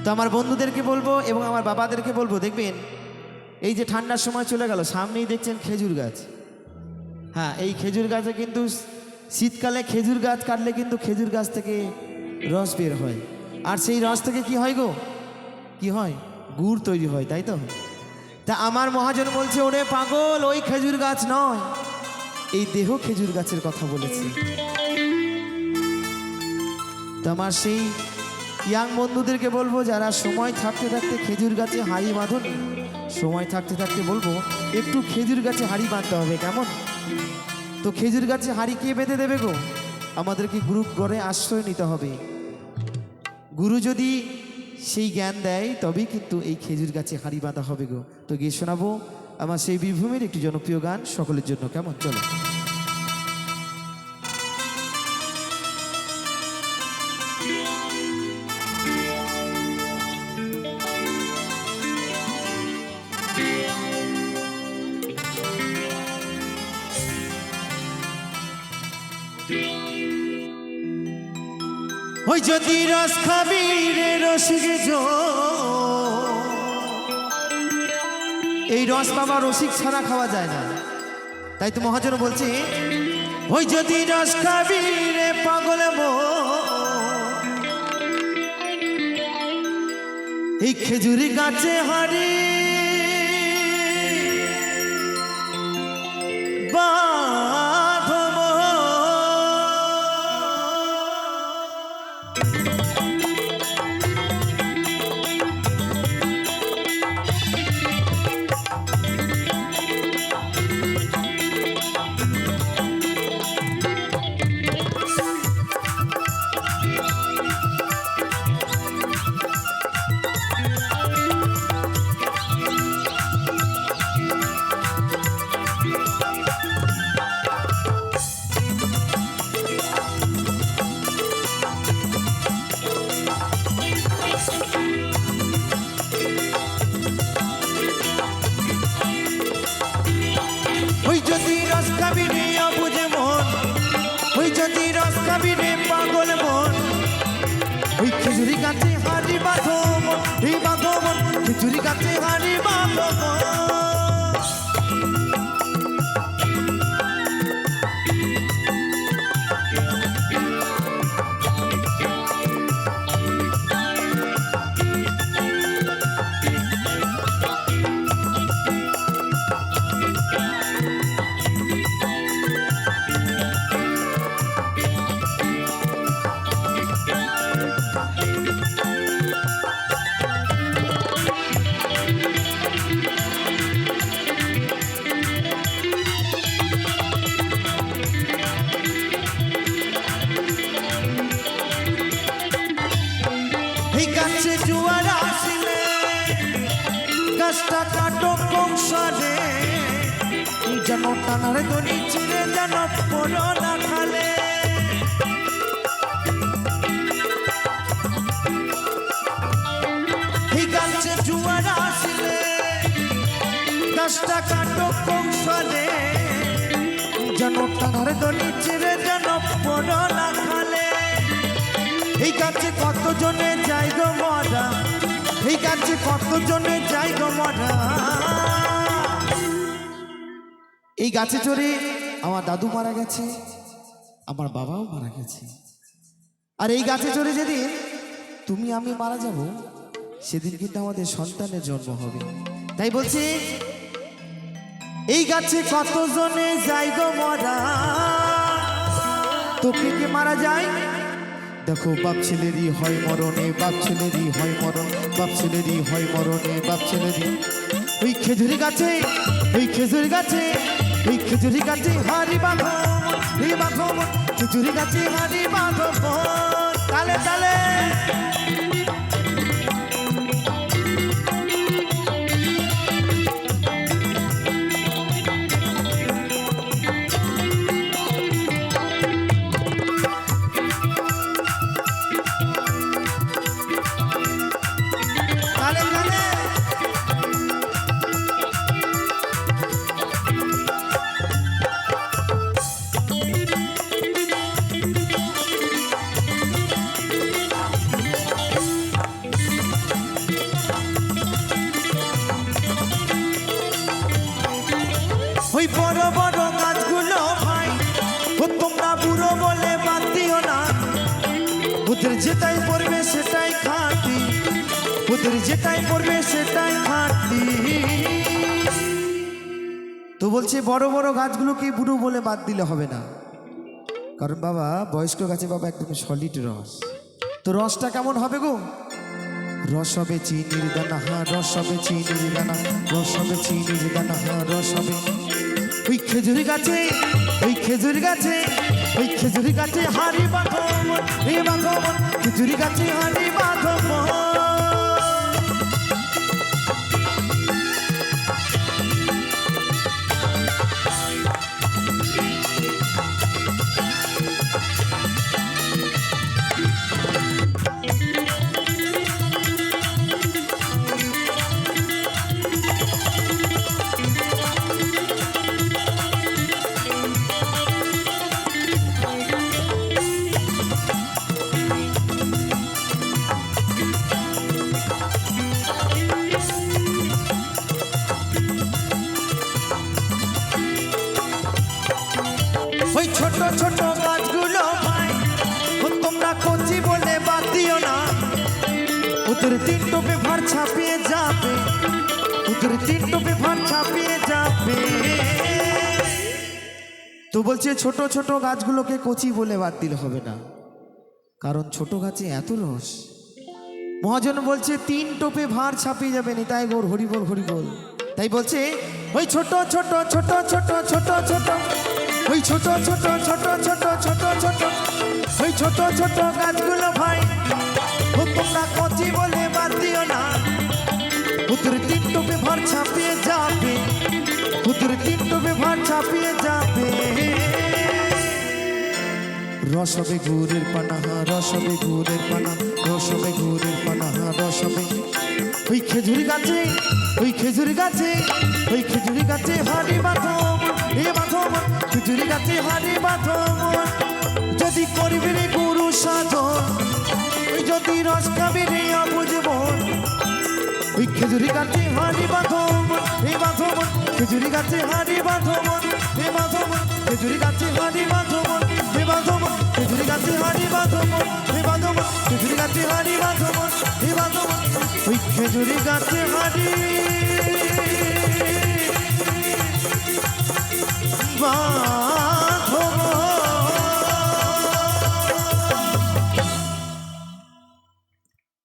তো আমার বন্ধুদেরকে বলবো এবং আমার বাবাদেরকে বলবো, দেখবেন এই যে ঠান্ডার সময় চলে গেল, সামনেই দেখছেন খেজুর গাছ। হ্যাঁ, এই খেজুর গাছে কিন্তু শীতকালে খেজুর গাছ কাটলে কিন্তু খেজুর গাছ থেকে রস বের হয়, আর সেই রস থেকে কি হয় গো, কি হয়, গুড় তৈরি হয়, তাই তো? তা আমার মহাজন বলছে, ওরে পাগল, ওই খেজুর গাছ নয়, এই দেহ খেজুর গাছের কথা বলেছে। তো আমার সেই ইয়াং বন্ধুদেরকে বলবো, যারা সময় থাকতে থাকতে খেজুর গাছে হাঁড়ি বাঁধুন, সময় থাকতে থাকতে বলবো একটু খেজুর গাছে হাঁড়ি বাঁধতে হবে, কেমন? তো খেজুর গাছে হাঁড়ি কে বেঁধে দেবে গো? আমাদেরকে গুরু ঘরে আশ্রয় নিতে হবে। গুরু যদি সেই জ্ঞান দেয় তবেই কিন্তু এই খেজুর গাছে হাঁড়ি বাঁধা হবে গো। তো গিয়ে শোনাবো আমার সেই বীরভূমের একটি জনপ্রিয় গান সকলের জন্য, কেমন? চলো। ওই যদি রস খাবি রে রসিক, এই রস বাবা রসিক ছাড়া খাওয়া যায় না, তাই তো মহাজন বলছে, ওই যদি রস খাবি রে পাগল এই খেজুরি গাছে হাঁড়ি পাগল মন, ওই খেজুরি গাছে হাঁড়ি বাঁধো মন, এই বাঁধো মন, খেজুরি গাছে হাঁড়ি বাঁধো মন। জুয়ার আসিলে গাছটা কাটো কৌশলে, যেন টানার দড়ি ছিঁড়ে যেন পড়ো না খালে। এই গাছে জুয়ার আসিলে গাছটা কাটো কৌশলে, যেন টানার দড়ি ছিঁড়ে যেন পড়ো না খালে। এই গাছে কতজনে যাই গো মরা, এই গাছে কতজনে যাই গো মরা। এই গাছে চড়ে আমার দাদু মারা গেছে, আমার বাবাও মারা গেছে, আর এই গাছে চড়ে যেদিন তুমি আমি মারা যাব, সেদিন কিন্তু আমাদের সন্তানের জন্ম হবে। তাই বলছি, এই গাছে কতজনে যাই গো মরা, তোকে কে মারা যায়? দেখো বাপ ছেলেরই হয় মরণে, বাপ ছেলেরই হয় মরণ, বাপ ছেলেরই হয় মরণে, বাপ ছেলেরই। ওই খেজুরি গাছে, ওই খেজুরি গাছে, ওই খেজুরি গাছে হাঁড়ি বাঁধো, এই বাঁধো, খেজুরি গাছে হাঁড়ি বাঁধো, তালে তালে। ওই বড় বড় গাছগুলো ভাই ও তোমরা বুড়ো বলে বাদ দিও না, ওদের যেটাই পড়বে সেটাই খাটি, ওদের যেটাই পড়বে সেটাই খাটি। তো বলছে বড় বড় গাছগুলোকে বুড়ো বলে বাদ দিলে হবে না, কারণ বাবা বয়স্ক গাছে বাবা একদম সলিড রস। তো রসটা কেমন হবে গো? রস হবে চিনির দানা, হা রস হবে চিনির দানা, রস হবে চিনির দানা, হা রস হবে। ওই খেজুরি গাছে, ওই খেজুরি গাছে, ওই খেজুরি গাছে হাড়ি বাঁধো মন, এ বাঁধো মন, খেজুরি গাছে হাড়ি বাঁধো মন। ওই ছোট ছোট গাছগুলো ভাই ও তোমরা কচি বলে বাদ দিও না, ওদের তিন টোপে ভার ছাপিয়ে যাবে, ওদের তিন টোপে ভার ছাপিয়ে যাবে। তো বলছে ছোট ছোট গাছগুলোকে কচি বলে বাদ দিলে হবে না, কারণ ছোট গাছে এত রস। মহাজন বলছে তিন টোপে ভার ছাপিয়ে যাবে, নিতাই গৌর হরি বল হরি বল। তাই বলছে ওই ছোট ছোট ছোট ছোট ছোট ছোট, ওই ছোট ছোট ছোট ছোট ছোট ছোট, ওই ছোট ছোট গাছগুলো ভাই ও তোমরা কচি বলে বাদ দিও না, ওদের তিন টোপে ভার ছাপিয়ে যাবে, ওদের তিন টোপে ভার ছাপিয়ে যাবে। রস হবে গুড়ের পানা, হা রস হবে গুড়ের পানা, রস হবে গুড়ের পানা, হা রস হবে। ওই খেজুরি গাছে, ওই খেজুরি গাছে, ওই খেজুরি গাছে হাড়ি বাঁধো এ বাঁধো মন, খেজুরি গাছে হাড়ি বাঁধো মন। যদি করবি রে গুরু সাধন, ওই যদি রস খাবি রে অবুঝ মন, ওই খেজুরি গাছে হাড়ি বাঁধো মন, এ বাঁধো মন, খেজুরি গাছে হাড়ি বাঁধো মন, এ বাঁধো মন, খেজুরি গাছে হাড়ি বাঁধো মন, এ বাঁধো মন, খেজুরি গাছে হাড়ি বাঁধো মন, এ বাঁধো মন, খেজুরি গাছে হাড়ি বাঁধো মন, এ বাঁধো মন, ওই খেজুরি গাছে হাড়ি বাঁধো।